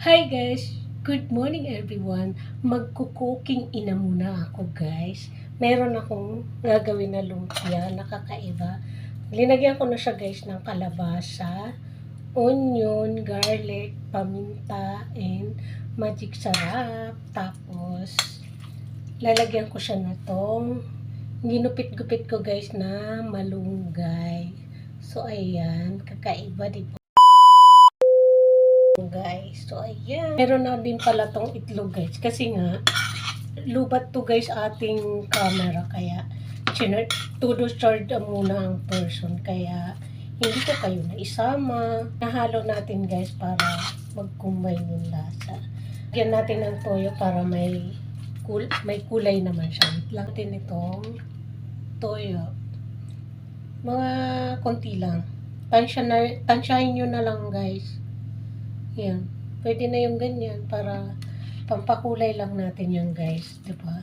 Hi guys! Good morning everyone! Magko-cooking ina muna ako guys. Meron akong gagawin na lumpia na kakaiba. Linagyan ko na siya guys ng kalabasa, onion, garlic, paminta, and magic sarap. Tapos, lalagyan ko siya na tong ginupit-gupit ko guys na malunggay. So, ayan. Kakaiba, di ba? Guys, so ayan. Meron na din pala tong itlog guys. Kasi nga, lubat to guys ating camera. Kaya, todo charge muna ang person. Kaya, hindi ko kayo na isama. Nahalo natin guys para mag-combine yung lasa. Lagyan natin ng toyo para may kulay naman siya. Lang natin itong toyo. Mga konti lang. Tansyahin nyo na lang guys. Yan. Pwede na yung ganyan para pampakulay lang natin yan guys. Diba?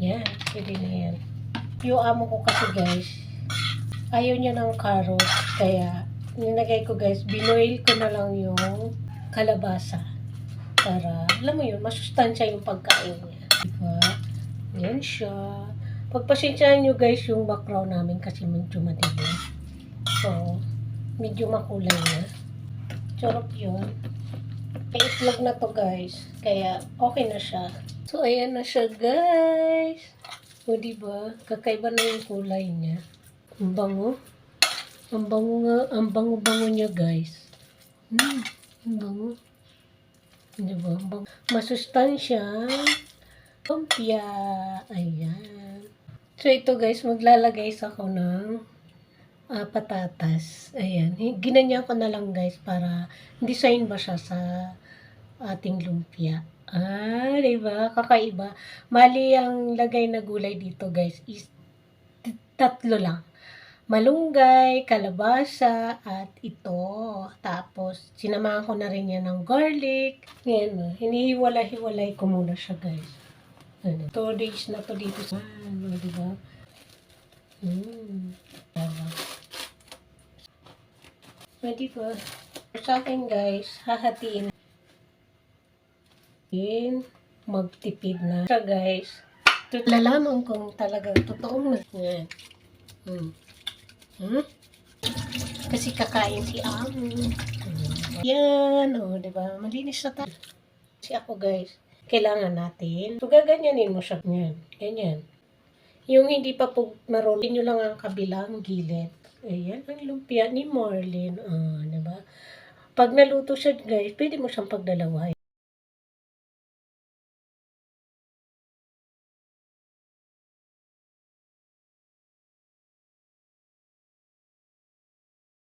Yan. Pwede na yan. Yung amo ko kasi guys, ayaw niya ng carrot. Kaya, nilagay ko guys, binoil ko na lang yung kalabasa. Para, alam mo yun, masustansya yung pagkain niya. Diba? Yan siya. Pagpasensyahan nyo guys yung background namin kasi medyo madilim. So, medyo makulay na. Charot yun. May itlog na to guys. Kaya okay na siya. So ayan na siya guys. O diba? Kakaiba na yung kulay niya. Ang bango. Ang bango nga. Ang bango-bango niya guys. Ang bango. Diba? Ang bango. Masustansya. Lumpia. Ayan. So ito guys, maglalagay ako ng patatas. Ayan. Ginanyan ko na lang guys para design ba siya sa ating lumpia. Diba? Kakaiba. Mali ang lagay na gulay dito guys is tatlo lang. Malunggay, kalabasa, at ito. Tapos, sinamahan ko na rin yan ng garlic. Yan. Hinihiwalay-hiwalay ko muna siya guys. 2 days na to dito sa diba? Pwede ba? Sa akin guys, hahatiin. Magtipid na siya guys. Lalaman kung talagang totoong na. Kasi kakain si Amo. Yan, diba? Malinis na tayo. Kasi ako guys, kailangan natin. So, gaganyanin mo siya. Yan, ganyan. Yung hindi pa po marunong nyo lang ang kabilang gilid. Ayan, ang lumpia ni Marlene. Diba? Pag naluto siya guys, pwede mo siyang pagdalawahin.